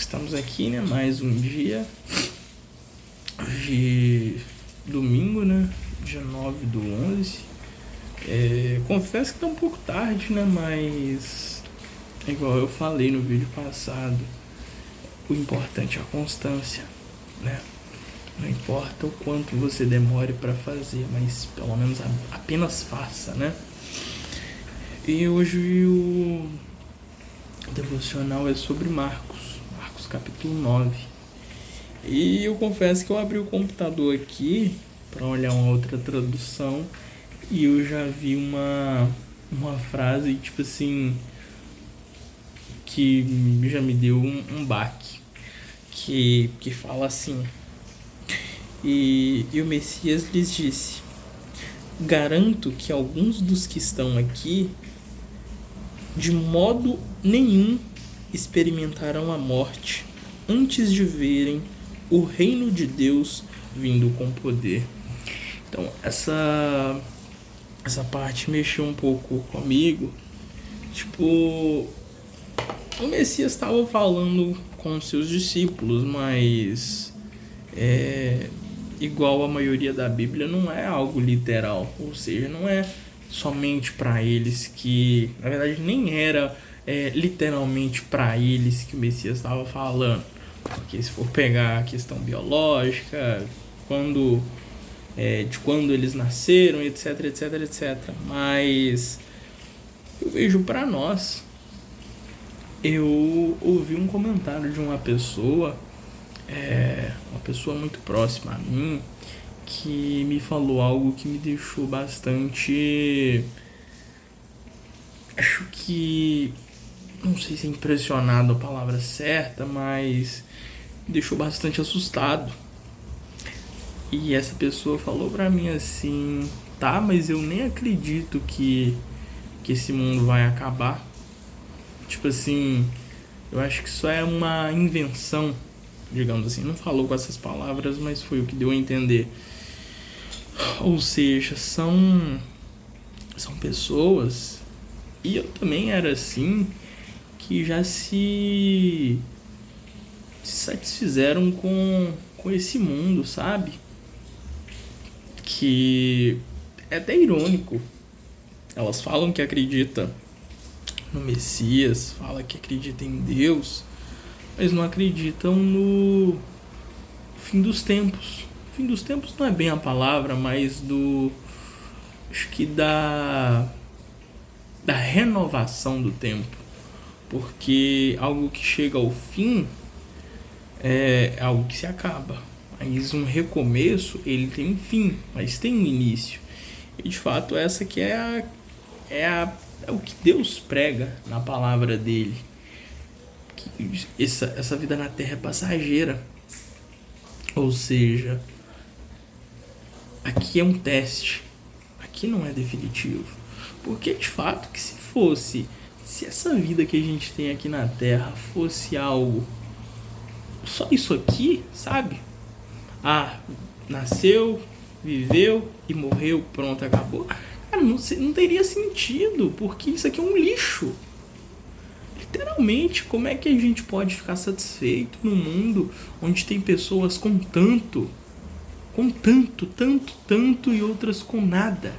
Estamos aqui, né? Mais um dia de domingo, né? Dia 9/11. Confesso que tá um pouco tarde, né? Mas, igual eu falei no vídeo passado, o importante é a constância, né? Não importa o quanto você demore para fazer, mas pelo menos apenas faça, né? E hoje o devocional é sobre Marcos capítulo 9. E eu confesso que eu abri o computador aqui para olhar uma outra tradução e eu já vi uma frase, tipo assim, que já me deu um baque, que fala assim: e o Messias lhes disse: garanto que alguns dos que estão aqui de modo nenhum experimentarão a morte antes de verem o reino de Deus vindo com poder. Então essa parte mexeu um pouco comigo. Tipo, o Messias estava falando com seus discípulos, mas igual a maioria da Bíblia, não é algo literal, ou seja, não é somente para eles, que na verdade nem era literalmente para eles que o Messias estava falando, porque se for pegar a questão biológica, de quando eles nasceram, etc, etc, etc, mas eu vejo para nós. Eu ouvi um comentário de uma pessoa muito próxima a mim, que me falou algo que me deixou bastante, acho que, não sei se é impressionado a palavra certa, mas me deixou bastante assustado. E essa pessoa falou pra mim assim: tá, mas eu nem acredito que esse mundo vai acabar. Tipo assim, eu acho que isso é uma invenção, digamos assim. Não falou com essas palavras, mas foi o que deu a entender. Ou seja, são pessoas, e eu também era assim, que já se satisfizeram com esse mundo, sabe? Que é até irônico. Elas falam que acreditam no Messias, falam que acreditam em Deus, mas não acreditam no fim dos tempos. Fim dos tempos não é bem a palavra, mas acho que da renovação do tempo. Porque algo que chega ao fim é algo que se acaba. Mas um recomeço, ele tem um fim, mas tem um início. E de fato essa que é o que Deus prega na palavra dele. Que essa vida na terra é passageira. Ou seja, aqui é um teste. Aqui não é definitivo. Porque de fato que se essa vida que a gente tem aqui na terra fosse algo, só isso aqui, sabe? Nasceu, viveu e morreu, pronto, acabou. Cara, não teria sentido, porque isso aqui é um lixo. Literalmente, como é que a gente pode ficar satisfeito num mundo onde tem pessoas com tanto, e outras com nada?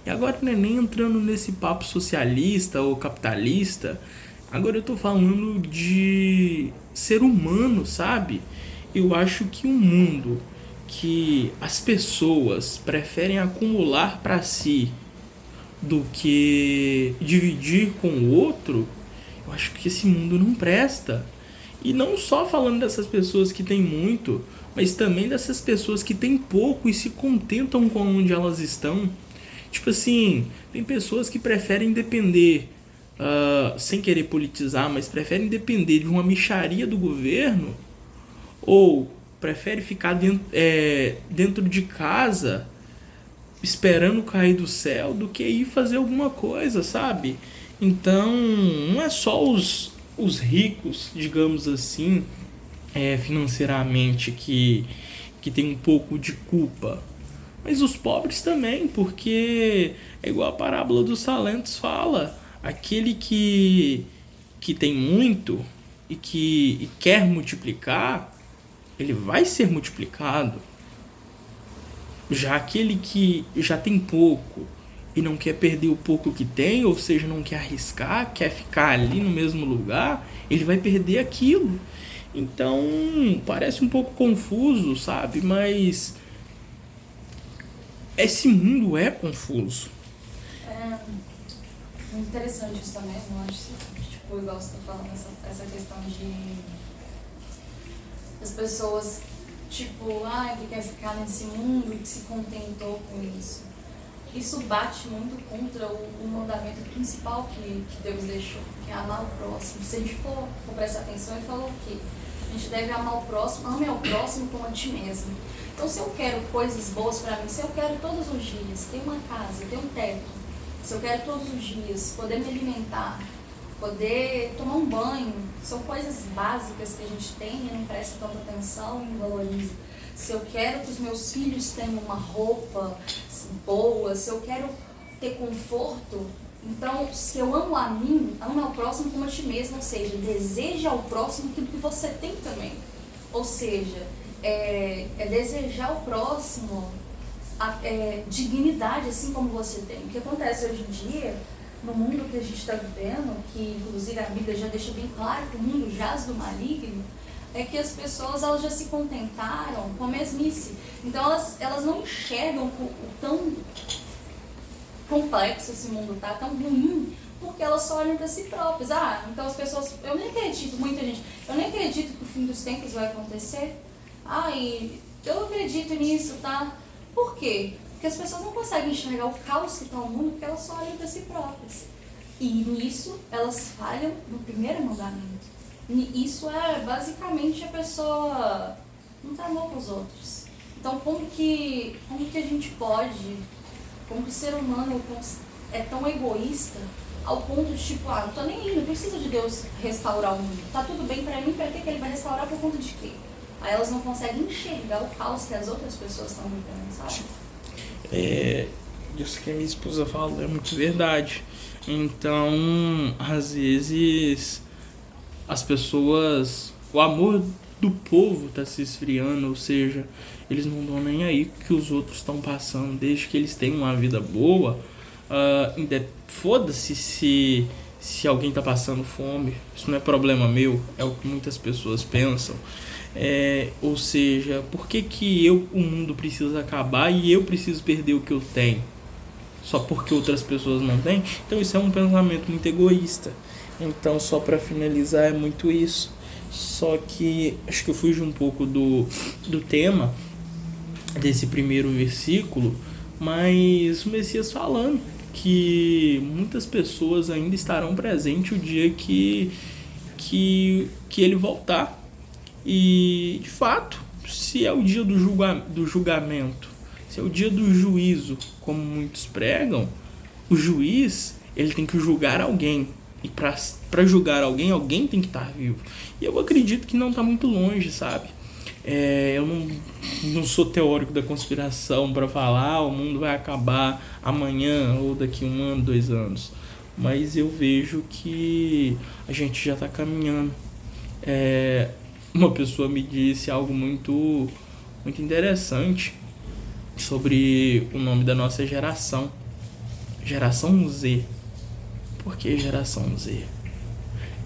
E agora não é nem entrando nesse papo socialista ou capitalista, agora eu tô falando de ser humano, sabe? Eu acho que um mundo que as pessoas preferem acumular para si do que dividir com o outro, eu acho que esse mundo não presta. E não só falando dessas pessoas que têm muito, mas também dessas pessoas que têm pouco e se contentam com onde elas estão. Tipo assim, tem pessoas que preferem depender, sem querer politizar, mas preferem depender de uma mixaria do governo, ou prefere ficar dentro de casa esperando cair do céu, do que ir fazer alguma coisa, sabe? Então, não é só os ricos, digamos assim, financeiramente, que tem um pouco de culpa, mas os pobres também, porque é igual a parábola dos talentos fala: aquele que tem muito, e quer multiplicar, ele vai ser multiplicado. Já aquele que já tem pouco e não quer perder o pouco que tem, ou seja, não quer arriscar, quer ficar ali no mesmo lugar, ele vai perder aquilo. Então, parece um pouco confuso, sabe? Mas esse mundo é confuso. É interessante isso também, eu acho, tipo, igual você tá falando, essa questão de as pessoas, tipo, que quer ficar nesse mundo e que se contentou com isso. Isso bate muito contra o mandamento principal que Deus deixou, que é amar o próximo. Se a gente for prestar atenção, ele falou que a gente deve amar o próximo, ame ao próximo como a ti mesmo. Então, se eu quero coisas boas para mim, se eu quero todos os dias ter uma casa, ter um teto, se eu quero todos os dias poder me alimentar, poder tomar um banho, são coisas básicas que a gente tem e não presta tanta atenção e não valoriza. Se eu quero que os meus filhos tenham uma roupa boa, se eu quero ter conforto, então, se eu amo a mim, amo ao próximo como a ti mesmo, ou seja, deseja ao próximo aquilo que você tem também. Ou seja, é desejar ao próximo dignidade, assim como você tem. O que acontece hoje em dia, no mundo que a gente está vivendo, que inclusive a Bíblia já deixa bem claro que o mundo jaz do maligno, é que as pessoas elas já se contentaram com a mesmice. Então elas não enxergam o tão complexo esse mundo tá, tão ruim, porque elas só olham para si próprias. Então as pessoas, eu nem acredito, muita gente, eu nem acredito que o fim dos tempos vai acontecer. Eu acredito nisso, tá? Por quê? Porque as pessoas não conseguem enxergar o caos que está no mundo, porque elas só olham para si próprias. E nisso elas falham no primeiro mandamento. Isso é basicamente a pessoa não ter amor com os outros. Então como que a gente pode, como que o ser humano é tão egoísta ao ponto de tipo, não tô nem indo, não preciso de Deus restaurar o mundo. Tá tudo bem pra mim, pra que ele vai restaurar por conta de quê? Aí elas não conseguem enxergar o caos que as outras pessoas estão vivendo, sabe? Isso que a minha esposa fala é muito verdade. Então, às vezes, as pessoas, o amor do povo tá se esfriando, ou seja, eles não estão nem aí com o que os outros estão passando, desde que eles tenham uma vida boa. Foda-se se alguém tá passando fome, isso não é problema meu, é o que muitas pessoas pensam. Ou seja, por que o mundo precisa acabar e eu preciso perder o que eu tenho? Só porque outras pessoas não têm? Então isso é um pensamento muito egoísta. Então, só para finalizar, é muito isso. Só que acho que eu fugi um pouco do tema desse primeiro versículo, mas o Messias falando que muitas pessoas ainda estarão presentes o dia que ele voltar. E, de fato, se é o dia do julgamento, se é o dia do juízo, como muitos pregam, o juiz ele tem que julgar alguém. E para julgar alguém tem que estar vivo. E eu acredito que não está muito longe, sabe? Eu não sou teórico da conspiração para falar o mundo vai acabar amanhã ou daqui 1 ano, 2 anos. Mas eu vejo que a gente já está caminhando. Uma pessoa me disse algo muito, muito interessante sobre o nome da nossa geração. Geração Z. Por que geração Z?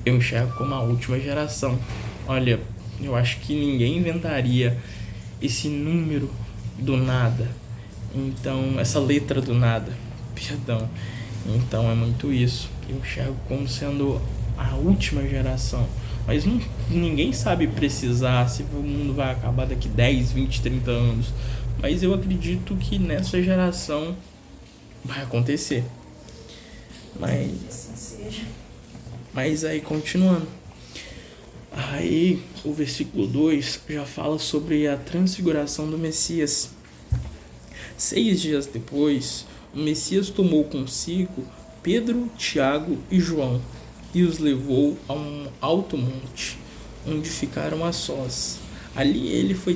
Eu enxergo como a última geração. Olha, eu acho que ninguém inventaria esse número do nada. Então, essa letra do nada. Perdão. Então, é muito isso. Eu enxergo como sendo a última geração. Mas ninguém sabe precisar se o mundo vai acabar daqui 10, 20, 30 anos. Mas eu acredito que nessa geração vai acontecer. Mas aí, continuando. Aí, o versículo 2 já fala sobre a transfiguração do Messias. 6 dias depois, o Messias tomou consigo Pedro, Tiago e João e os levou a um alto monte, onde ficaram a sós. Ali ele foi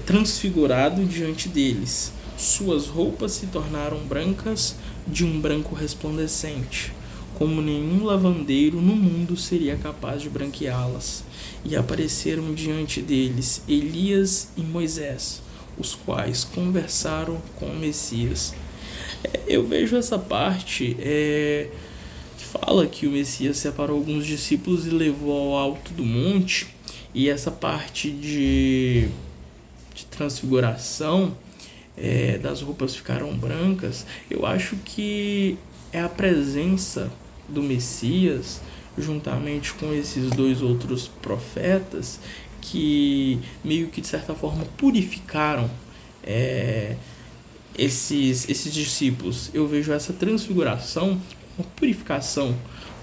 transfigurado diante deles. Suas roupas se tornaram brancas de um branco resplandecente. como nenhum lavandeiro no mundo seria capaz de branqueá-las. E apareceram diante deles Elias e Moisés, os quais conversaram com o Messias. Eu vejo essa parte que fala que o Messias separou alguns discípulos e levou ao alto do monte, e essa parte de transfiguração, das roupas ficaram brancas. Eu acho que é a presença do Messias, juntamente com esses dois outros profetas, que meio que de certa forma purificaram esses discípulos. Eu vejo essa transfiguração como purificação,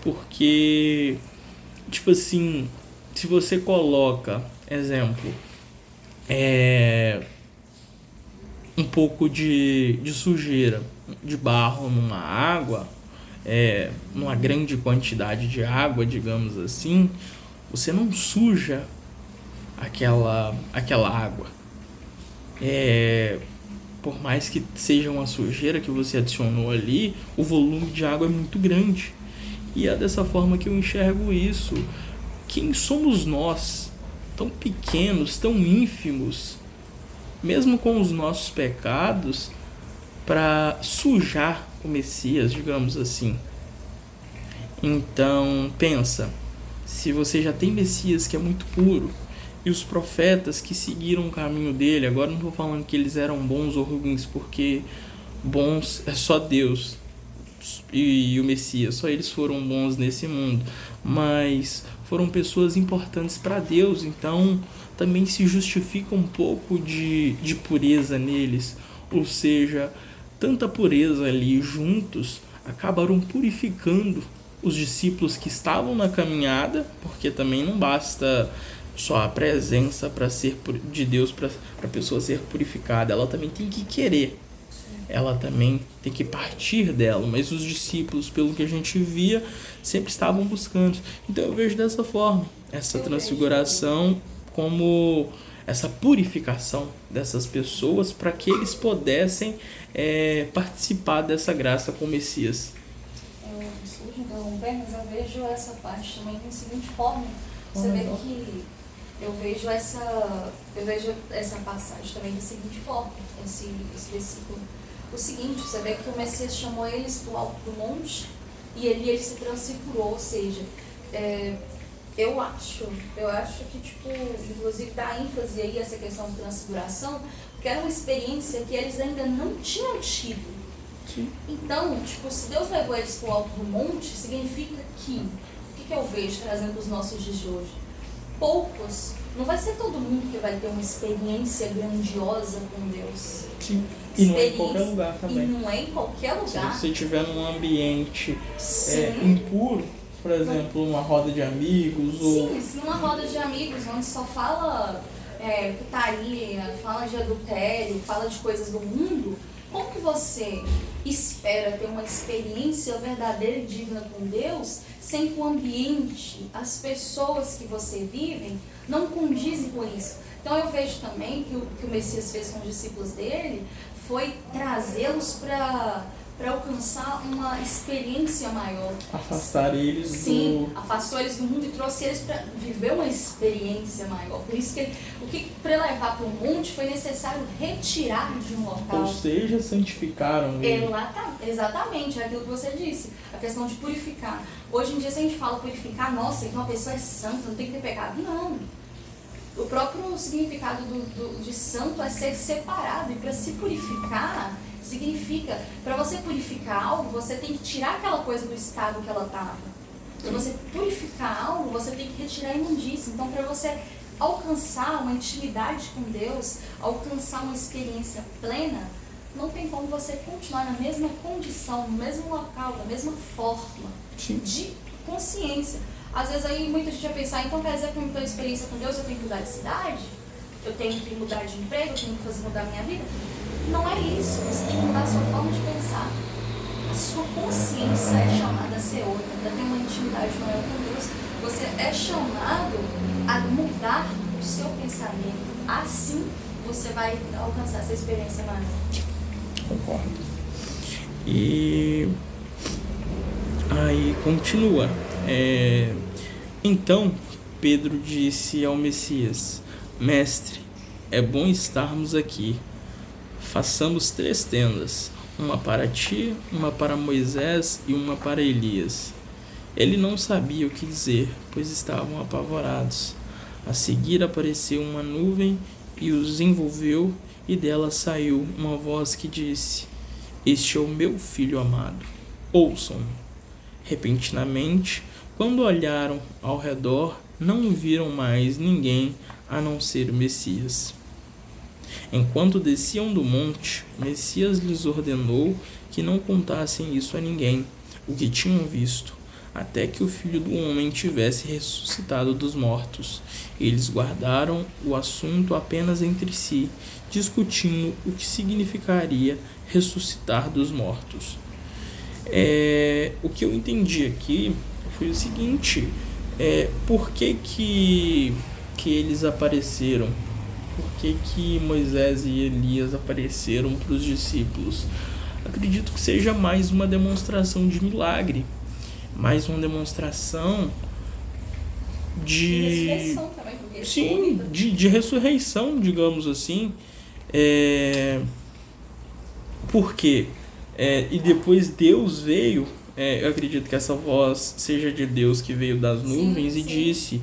porque, tipo assim, se você coloca, exemplo, um pouco de sujeira, de barro numa água, numa grande quantidade de água, digamos assim, você não suja aquela água. Por mais que seja uma sujeira que você adicionou ali, o volume de água é muito grande. E é dessa forma que eu enxergo isso. Quem somos nós, tão pequenos, tão ínfimos, mesmo com os nossos pecados, para sujar o Messias, digamos assim? Então, pensa, se você já tem Messias que é muito puro, e os profetas que seguiram o caminho dele, agora não estou falando que eles eram bons ou ruins, porque bons é só Deus e o Messias, só eles foram bons nesse mundo, mas foram pessoas importantes para Deus, então também se justifica um pouco de pureza neles, ou seja, tanta pureza ali juntos acabaram purificando os discípulos que estavam na caminhada, porque também não basta só a presença para ser de Deus para a pessoa ser purificada, ela também tem que querer, ela também tem que partir dela, mas os discípulos, pelo que a gente via, sempre estavam buscando. Então eu vejo dessa forma, essa transfiguração como essa purificação dessas pessoas para que eles pudessem participar dessa graça com o Messias. Desculpe interromper, mas eu vejo essa parte também da seguinte forma. Você vê que eu vejo essa passagem também da seguinte forma, esse versículo. O seguinte, você vê que o Messias chamou eles para o alto do monte e ele se transfigurou, ou seja, eu acho que, tipo, inclusive dá ênfase aí a essa questão de transfiguração, porque era uma experiência que eles ainda não tinham tido. Sim. Então, tipo, se Deus levou eles para o alto do monte, significa que, o que eu vejo trazendo para os nossos dias de hoje? Poucos, não vai ser todo mundo que vai ter uma experiência grandiosa com Deus. Sim. E não é em qualquer lugar também. E não é em qualquer lugar. Se você estiver num ambiente impuro, por exemplo, uma roda de amigos. Sim, se numa roda de amigos onde só fala putaria, fala de adultério, fala de coisas do mundo, como que você espera ter uma experiência verdadeira e digna com Deus, sem que o ambiente, as pessoas que você vive, não condizem com isso? Então eu vejo também que o que o Messias fez com os discípulos dele foi trazê-los para alcançar uma experiência maior. Afastar eles afastou eles do mundo e trouxe eles para viver uma experiência maior. Por isso que para levar para o monte foi necessário retirar de um local. Ou seja, santificaram ele. Exatamente, é aquilo que você disse. A questão de purificar. Hoje em dia, se a gente fala purificar, nossa, então uma pessoa é santa, não tem que ter pecado. Não. O próprio significado de santo é ser separado. E para se purificar, significa, para você purificar algo, você tem que tirar aquela coisa do estado que ela estava. Para você purificar algo, você tem que retirar a imundícia. Então, para você alcançar uma intimidade com Deus, alcançar uma experiência plena, não tem como você continuar na mesma condição, no mesmo local, da mesma forma. Sim. De consciência. Às vezes aí muita gente vai pensar, então quer dizer que eu não tenho experiência com Deus, eu tenho que mudar de cidade? Eu tenho que mudar de emprego? Eu tenho que fazer mudar a minha vida? Não é isso. Você tem que mudar a sua forma de pensar. A sua consciência é chamada a ser outra, para ter uma intimidade maior com Deus. Você é chamado a mudar o seu pensamento. Assim você vai alcançar essa experiência maior. Concordo. E Aí continua. Então Pedro disse ao Messias: Mestre, é bom estarmos aqui. Façamos 3 tendas, uma para ti, uma para Moisés e uma para Elias. Ele não sabia o que dizer, pois estavam apavorados. A seguir apareceu uma nuvem e os envolveu, e dela saiu uma voz que disse: Este é o meu filho amado, ouçam-no. Repentinamente, quando olharam ao redor, não viram mais ninguém a não ser o Messias. Enquanto desciam do monte, o Messias lhes ordenou que não contassem isso a ninguém, o que tinham visto, até que o Filho do Homem tivesse ressuscitado dos mortos. Eles guardaram o assunto apenas entre si, discutindo o que significaria ressuscitar dos mortos. O que eu entendi aqui foi o seguinte: por que eles apareceram? Por que Moisés e Elias apareceram para os discípulos? Acredito que seja mais uma demonstração de milagre, mais uma demonstração de ressurreição também, porque sim, de ressurreição, digamos assim. Porque e depois Deus veio. Eu acredito que essa voz seja de Deus que veio das nuvens, sim, e disse: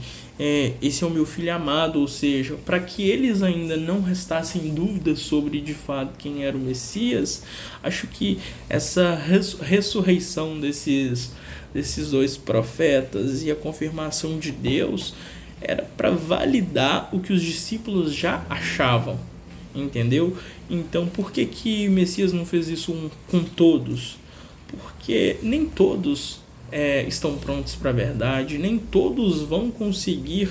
esse é o meu filho amado, ou seja, para que eles ainda não restassem dúvidas sobre de fato quem era o Messias. Acho que essa ressurreição desses 2 profetas e a confirmação de Deus era para validar o que os discípulos já achavam, entendeu? Então, por que o Messias não fez isso com todos? Porque nem todos estão prontos para a verdade, nem todos vão conseguir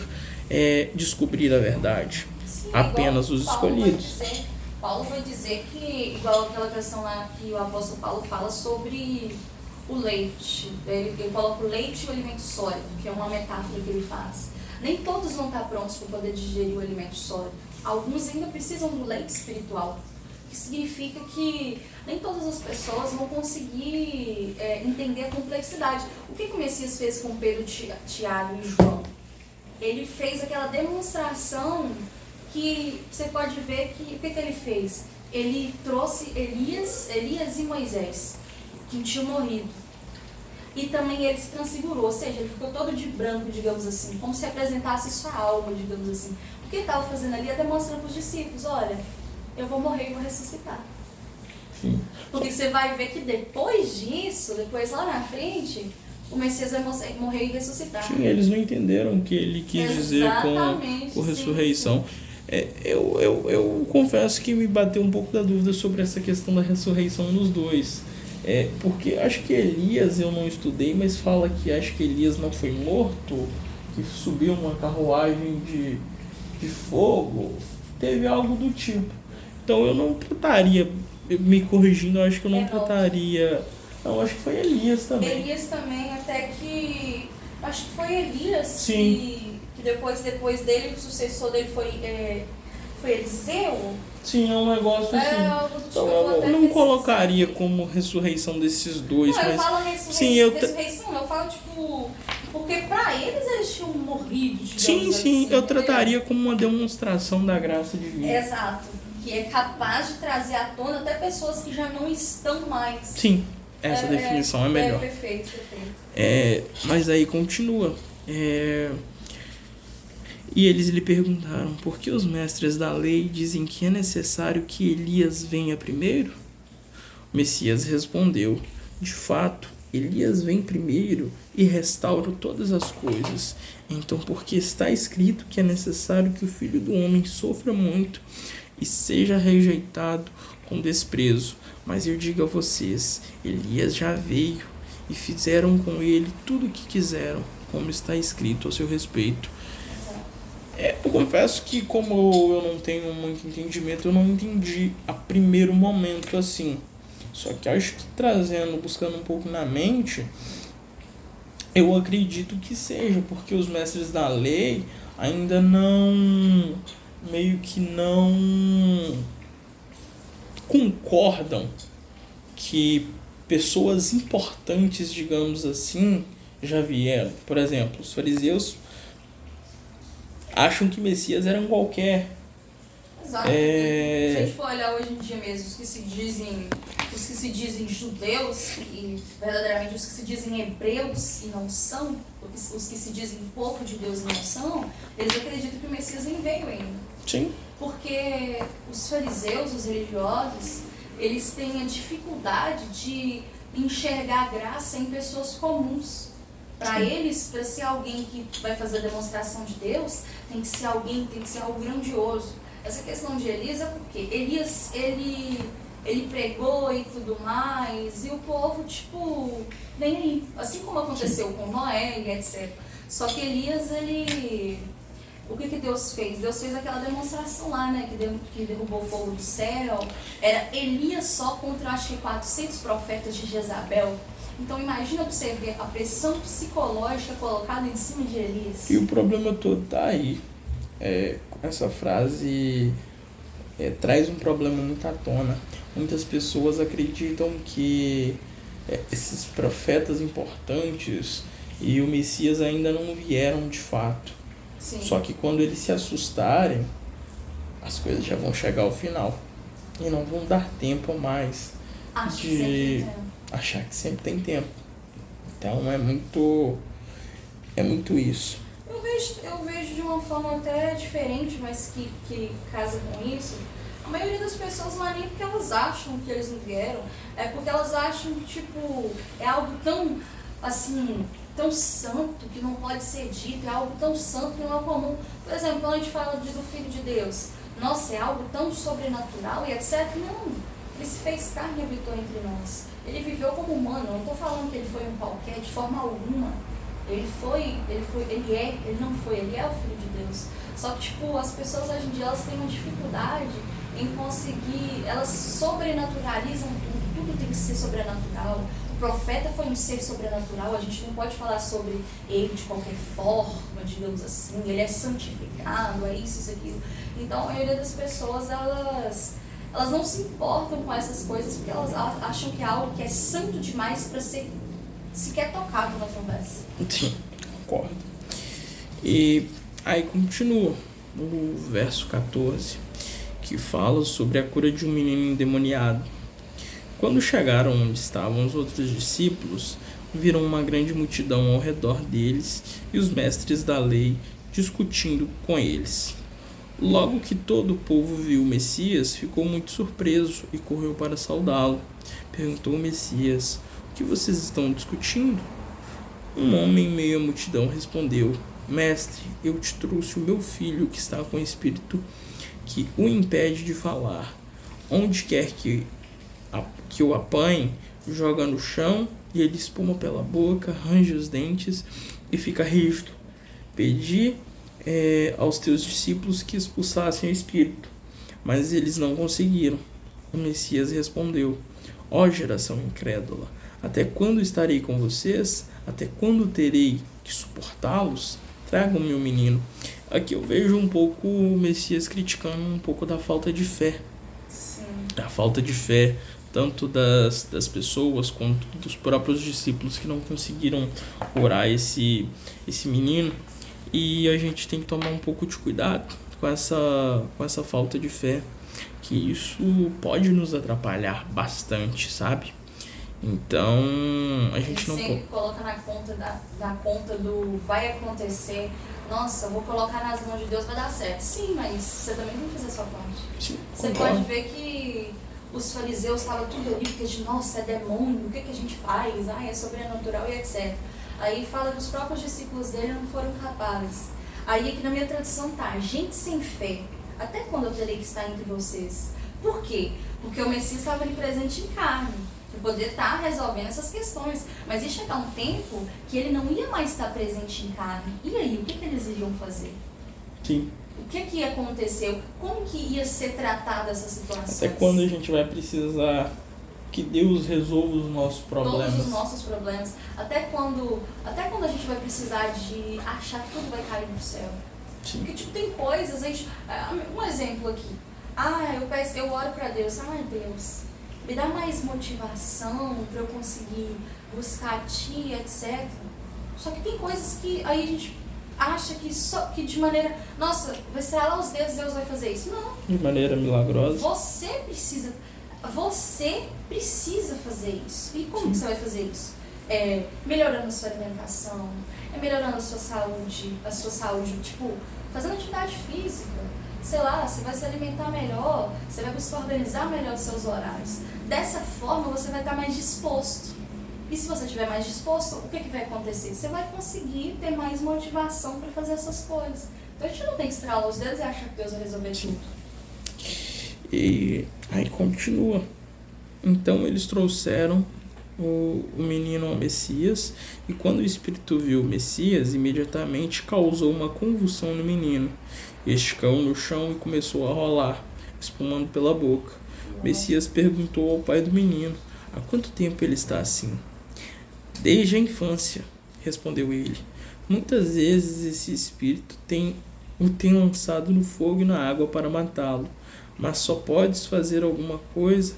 descobrir a verdade. Sim, apenas os escolhidos. Paulo vai dizer que, igual aquela questão lá que o apóstolo Paulo fala sobre o leite, ele coloca o leite e o alimento sólido, que é uma metáfora que ele faz. Nem todos vão estar prontos para poder digerir o alimento sólido. Alguns ainda precisam do leite espiritual, que significa que nem todas as pessoas vão conseguir entender a complexidade. O que o Messias fez com Pedro, Tiago e João? Ele fez aquela demonstração que você pode ver que o que ele fez? Ele trouxe Elias e Moisés, que tinham morrido. E também ele se transfigurou, ou seja, ele ficou todo de branco, digamos assim, como se apresentasse sua alma, digamos assim. O que ele estava fazendo ali é demonstrando para os discípulos: olha, eu vou morrer e vou ressuscitar. Sim. Porque você vai ver que depois disso, depois lá na frente, o Messias vai morrer e ressuscitar. Sim, eles não entenderam o que ele quis dizer com ressurreição. Sim. Eu confesso que me bateu um pouco da dúvida sobre essa questão da ressurreição nos dois. Porque acho que Elias, eu não estudei, mas fala que acho que Elias não foi morto, que subiu uma carruagem de fogo, teve algo do tipo. Então eu não trataria, me corrigindo, eu acho que eu não trataria. Não, acho que foi Elias também. Elias também, até que. Acho que foi Elias. Sim. Que depois dele, o sucessor dele foi Eliseu. Sim, é um negócio assim. Então eu não colocaria como ressurreição desses dois. Não, mas... eu falo ressurreição, eu falo tipo. Porque pra eles tinham morrido. Sim, assim, eu trataria como uma demonstração da graça divina. Exato. Que é capaz de trazer à tona até pessoas que já não estão mais. Sim, essa definição é melhor. Perfeito. Mas aí continua. E eles lhe perguntaram: por que os mestres da lei dizem que é necessário que Elias venha primeiro? O Messias respondeu: de fato, Elias vem primeiro e restaura todas as coisas. Então, porque está escrito que é necessário que o Filho do Homem sofra muito e seja rejeitado com desprezo. Mas eu digo a vocês, Elias já veio e fizeram com ele tudo o que quiseram, como está escrito a seu respeito. Eu confesso que, como eu não tenho muito entendimento, eu não entendi a primeiro momento assim. Só que acho que buscando um pouco na mente, eu acredito que seja, porque os mestres da lei ainda meio que não concordam que pessoas importantes, digamos assim, já vieram. Por exemplo, os fariseus acham que Messias era um qualquer. Exato. Se a gente for olhar hoje em dia mesmo, os que se dizem judeus e verdadeiramente os que se dizem hebreus e não são, os que se dizem povo de Deus e não são, eles acreditam que o Messias nem veio ainda. Sim. Porque os fariseus, os religiosos, eles têm a dificuldade de enxergar graça em pessoas comuns. Para eles, para ser alguém que vai fazer a demonstração de Deus, tem que ser algo grandioso. Essa questão de Elias é porque Elias, ele pregou e tudo mais, e o povo, tipo, nem aí. Assim como aconteceu com Noé e etc. Só que Elias, o que Deus fez? Deus fez aquela demonstração lá, né, que derrubou o fogo do céu. Era Elias só contra, acho que 400 profetas de Jezabel. Então imagina pra você ver a pressão psicológica colocada em cima de Elias. E o problema todo tá aí. Essa frase traz um problema muito à tona. Muitas pessoas acreditam que esses profetas importantes e o Messias ainda não vieram de fato. Sim. Só que quando eles se assustarem, as coisas já vão chegar ao final. E não vão dar tempo mais de achar que sempre tem tempo. Então é muito isso. Eu vejo de uma forma até diferente, mas que casa com isso. A maioria das pessoas não é nem porque elas acham que eles não vieram, é porque elas acham que, tipo, é algo tão, assim, tão santo que não pode ser dito, é algo tão santo que não é comum. Por exemplo, quando a gente fala do Filho de Deus, nossa, é algo tão sobrenatural e etc. Não, ele se fez carne e habitou entre nós. Ele viveu como humano, eu não estou falando que ele foi um qualquer, de forma alguma. Ele é o Filho de Deus. Só que, tipo, as pessoas hoje em dia, elas têm uma dificuldade em conseguir, elas sobrenaturalizam tudo tem que ser sobrenatural. O profeta foi um ser sobrenatural, a gente não pode falar sobre ele de qualquer forma, digamos assim, ele é santificado, é isso, aquilo. Então, a maioria das pessoas, elas não se importam com essas coisas porque elas acham que é algo que é santo demais para ser sequer tocado na conversa. Sim, concordo. E aí continua o verso 14, que fala sobre a cura de um menino endemoniado. Quando chegaram onde estavam os outros discípulos, viram uma grande multidão ao redor deles e os mestres da lei discutindo com eles. Logo que todo o povo viu o Messias, ficou muito surpreso e correu para saudá-lo. Perguntou o Messias: "O que vocês estão discutindo?" Um homem em meio à multidão respondeu: "Mestre, eu te trouxe o meu filho que está com o espírito que o impede de falar. Onde quer que o apanhe, joga no chão e ele espuma pela boca, range os dentes e fica rígido. Pedi aos teus discípulos que expulsassem o espírito, mas eles não conseguiram." O Messias respondeu: "Ó geração incrédula, até quando estarei com vocês? Até quando terei que suportá-los? Tragam-me o menino." Aqui eu vejo um pouco o Messias criticando um pouco da falta de fé. Sim. Da falta de fé, tanto das pessoas quanto dos próprios discípulos que não conseguiram curar esse menino. E a gente tem que tomar um pouco de cuidado com essa falta de fé, que isso pode nos atrapalhar bastante, sabe? Então, a gente não sempre coloca na conta do vai acontecer, nossa, vou colocar nas mãos de Deus, vai dar certo. Sim, mas você também tem que fazer a sua parte. Sim, você pode ver que os fariseus estavam tudo ali, porque nossa, é demônio, o que a gente faz? É sobrenatural e etc. Aí fala que os próprios discípulos dele não foram capazes. Aí aqui na minha tradução tá: gente sem fé, até quando eu terei que estar entre vocês? Por quê? Porque o Messias estava ali presente em carne, para poder estar resolvendo essas questões. Mas ia chegar um tempo que ele não ia mais estar presente em carne. E aí, o que eles iriam fazer? Sim. O que ia acontecer? Como que ia ser tratada essa situação? Até quando a gente vai precisar que Deus resolva os nossos problemas? Todos os nossos problemas. Até quando a gente vai precisar de achar que tudo vai cair do céu? Sim. Porque, tipo, tem coisas, um exemplo aqui. Eu oro pra Deus. Deus, me dá mais motivação para eu conseguir buscar a ti, etc. Só que tem coisas que aí a gente acha que de maneira, nossa, vai estralar os dedos e Deus vai fazer isso. Não. De maneira milagrosa. Você precisa fazer isso. E como que você vai fazer isso? Melhorando a sua alimentação, melhorando a sua saúde, tipo, fazendo atividade física. Sei lá, você vai se alimentar melhor, você vai buscar organizar melhor os seus horários. Dessa forma, você vai estar mais disposto. E se você estiver mais disposto, o que vai acontecer? Você vai conseguir ter mais motivação para fazer essas coisas. Então a gente não tem que estralar os dedos e achar que Deus vai resolver tudo. E aí continua. Então eles trouxeram o menino ao Messias, e quando o espírito viu o Messias, imediatamente causou uma convulsão no menino. Este caiu no chão e começou a rolar, espumando pela boca. O Messias perguntou ao pai do menino: há quanto tempo ele está assim? Desde a infância, respondeu ele. Muitas vezes esse espírito o tem lançado no fogo e na água para matá-lo, mas só podes fazer alguma coisa.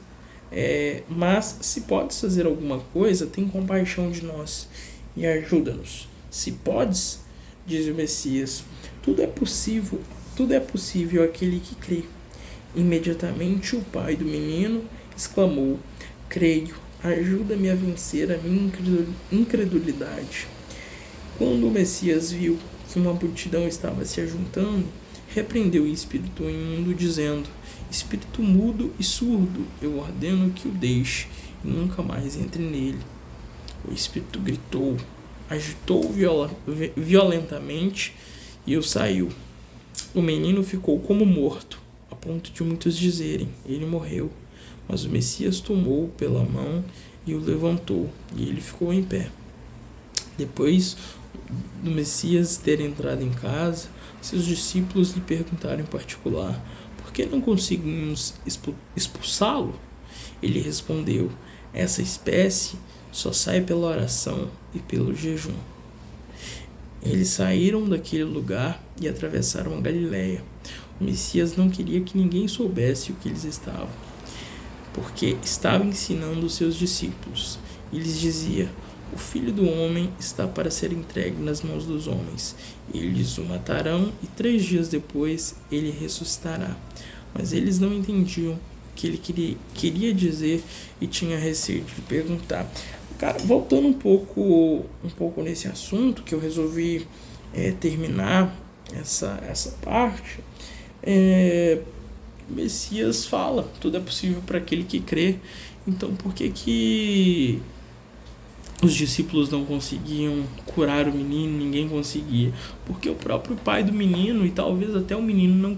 Mas se podes fazer alguma coisa, tem compaixão de nós e ajuda-nos. Se podes, diz o Messias, tudo é possível àquele que crê. Imediatamente o pai do menino exclamou: creio, ajuda-me a vencer a minha incredulidade. Quando o Messias viu que uma multidão estava se ajuntando, repreendeu o espírito imundo, dizendo: espírito mudo e surdo, eu ordeno que o deixe e nunca mais entre nele. O espírito gritou, agitou violentamente e o saiu. O menino ficou como morto, a ponto de muitos dizerem: ele morreu. Mas o Messias tomou-o pela mão e o levantou, e ele ficou em pé. Depois do Messias ter entrado em casa, seus discípulos lhe perguntaram em particular: por que não conseguimos expulsá-lo? Ele respondeu: essa espécie só sai pela oração e pelo jejum. Eles saíram daquele lugar e atravessaram a Galiléia. O Messias não queria que ninguém soubesse o que eles estavam, porque estava ensinando os seus discípulos. E lhes dizia: o Filho do Homem está para ser entregue nas mãos dos homens. Eles o matarão e 3 dias depois ele ressuscitará. Mas eles não entendiam o que ele queria dizer e tinha receio de perguntar. Cara, voltando um pouco nesse assunto, que eu resolvi terminar essa parte, o Messias fala: tudo é possível para aquele que crê. Então por que os discípulos não conseguiam curar o menino? Ninguém conseguia, porque o próprio pai do menino e talvez até o menino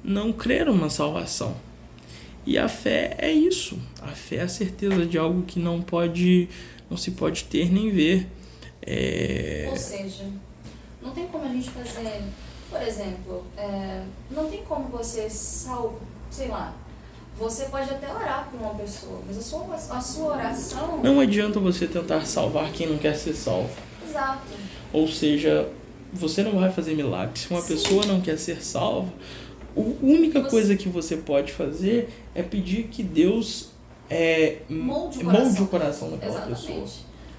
não creram na salvação. E a fé é isso. A fé é a certeza de algo que não se pode ter nem ver. Ou seja, não tem como a gente fazer, por exemplo, não tem como você sei lá, você pode até orar por uma pessoa, mas a sua oração... Não adianta você tentar salvar quem não quer ser salvo. Exato. Ou seja, você não vai fazer milagre. Se uma pessoa não quer ser salva, a única coisa que você pode fazer é pedir que Deus molde o coração daquela pessoa.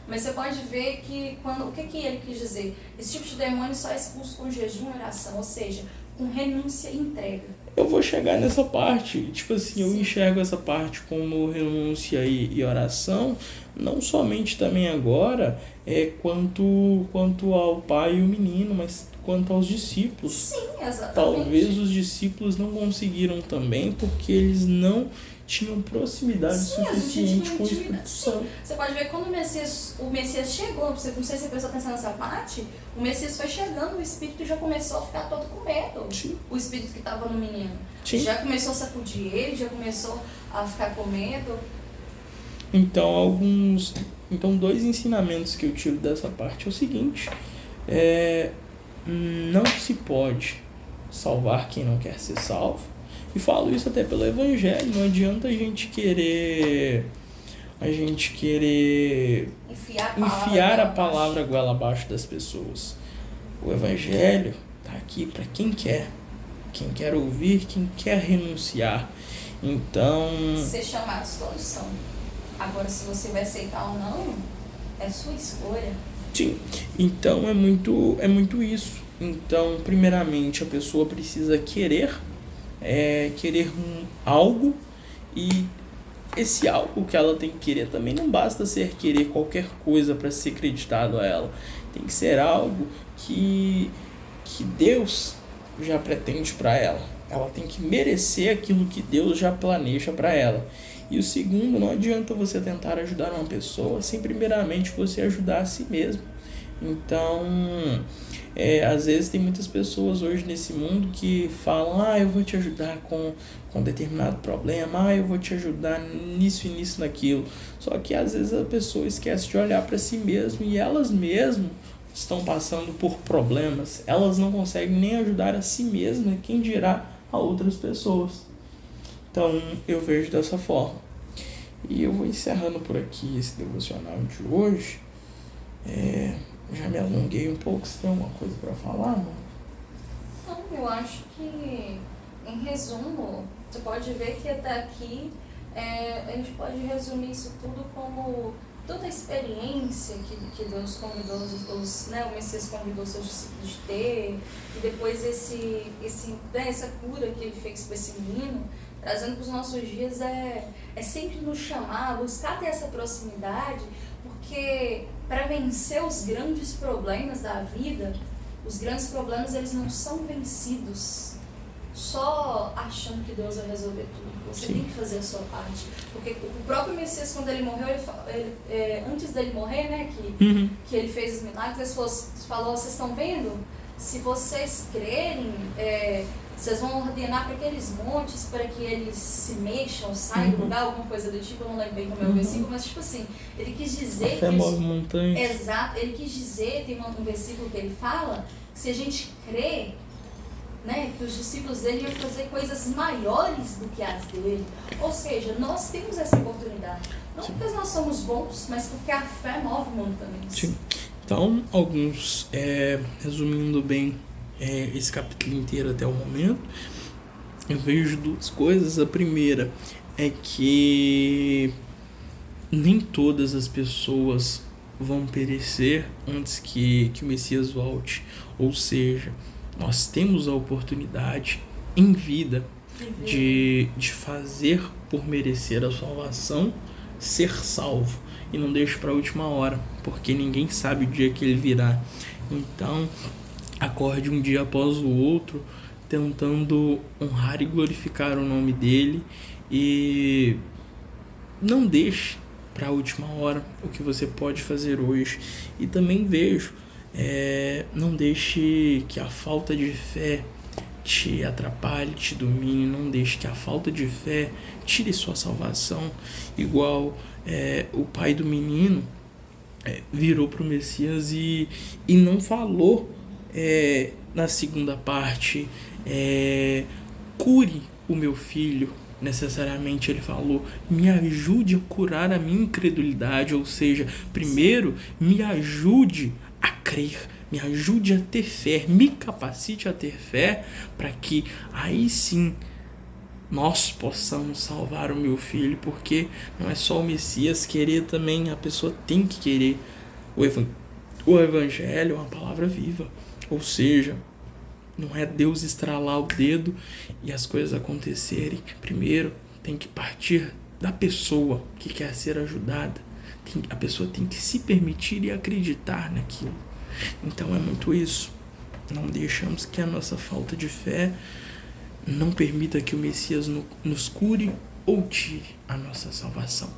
Mas você pode ver que o que ele quis dizer? Esse tipo de demônio só é expulso com jejum e oração, ou seja, com renúncia e entrega. Eu vou chegar nessa parte, tipo assim, eu enxergo essa parte como renúncia e oração, não somente também agora, quanto ao pai e o menino, mas quanto aos discípulos. Sim, exatamente. Talvez os discípulos não conseguiram também porque eles não tinham proximidade suficiente com o Espírito Santo. Você pode ver quando o Messias chegou, não sei se você prestou atenção nessa parte, o Messias foi chegando, o Espírito já começou a ficar todo com medo. Sim. O Espírito que estava no menino. Sim. Já começou a sacudir ele, já começou a ficar com medo. Então, 2 ensinamentos que eu tiro dessa parte é o seguinte: não se pode salvar quem não quer ser salvo. E falo isso até pelo Evangelho. Não adianta a gente querer enfiar a palavra goela abaixo das pessoas. O Evangelho está aqui para quem quer ouvir, quem quer renunciar. Então, Ser chamados todos são. Agora, se você vai aceitar ou não, é sua escolha. sim, então é muito isso. Então, primeiramente, a pessoa precisa querer, algo, e esse algo que ela tem que querer também não basta ser querer qualquer coisa para ser acreditado a ela. Tem que ser algo que Deus já pretende para ela. Ela tem que merecer aquilo que Deus já planeja para ela. E o segundo, não adianta você tentar ajudar uma pessoa sem primeiramente você ajudar a si mesmo. Então, às vezes tem muitas pessoas hoje nesse mundo que falam, eu vou te ajudar com determinado problema, eu vou te ajudar nisso e nisso, naquilo. Só que às vezes a pessoa esquece de olhar para si mesma e elas mesmas estão passando por problemas. Elas não conseguem nem ajudar a si mesmas, quem dirá a outras pessoas. Então eu vejo dessa forma. E eu vou encerrando por aqui esse devocional de hoje. Já me alonguei um pouco. Você tem alguma coisa para falar, mano? Não, eu acho que, em resumo, você pode ver que até aqui a gente pode resumir isso tudo como toda a experiência que Deus convidou o Messias convidou os seus discípulos de ter, e depois essa cura que ele fez para esse menino, trazendo para os nossos dias, é sempre nos chamar, buscar ter essa proximidade, porque para vencer os grandes problemas da vida, os grandes problemas eles não são vencidos só achando que Deus vai resolver tudo. Você Sim. tem que fazer a sua parte. Porque o próprio Messias, quando ele morreu, antes dele morrer, né, que ele fez os milagres, ele falou, vocês estão vendo? Se vocês crerem, vocês vão ordenar para aqueles montes para que eles se mexam, saiam do lugar, alguma coisa do tipo, eu não lembro bem como é o versículo, mas tipo assim, ele quis dizer que move montanhas. Exato, ele quis dizer, tem um versículo que ele fala, que se a gente crê, né, que os discípulos dele iam fazer coisas maiores do que as dele. Ou seja, nós temos essa oportunidade. Não Sim. porque nós somos bons, mas porque a fé move montanhas. Sim. Então, resumindo bem esse capítulo inteiro até o momento, eu vejo duas coisas. A primeira é que nem todas as pessoas vão perecer antes que o Messias volte. Ou seja, nós temos a oportunidade em vida de fazer por merecer a salvação, ser salvo. E não deixe para a última hora, porque ninguém sabe o dia que ele virá. Então, acorde um dia após o outro, tentando honrar e glorificar o nome dele, e não deixe para a última hora o que você pode fazer hoje. E também vejo, não deixe que a falta de fé te atrapalhe, te domine. Não deixe que a falta de fé tire sua salvação. Igual o pai do menino virou para o Messias e não falou na segunda parte, cure o meu filho. Necessariamente ele falou, me ajude a curar a minha incredulidade. Ou seja, primeiro me ajude a crer, me ajude a ter fé, me capacite a ter fé, para que aí sim nós possamos salvar o meu filho. Porque não é só o Messias querer, também a pessoa tem que querer. O evangelho é uma palavra viva. Ou seja, não é Deus estralar o dedo e as coisas acontecerem. Primeiro tem que partir da pessoa que quer ser ajudada. A pessoa tem que se permitir e acreditar naquilo. Então é muito isso. Não deixamos que a nossa falta de fé não permita que o Messias nos cure ou tire a nossa salvação.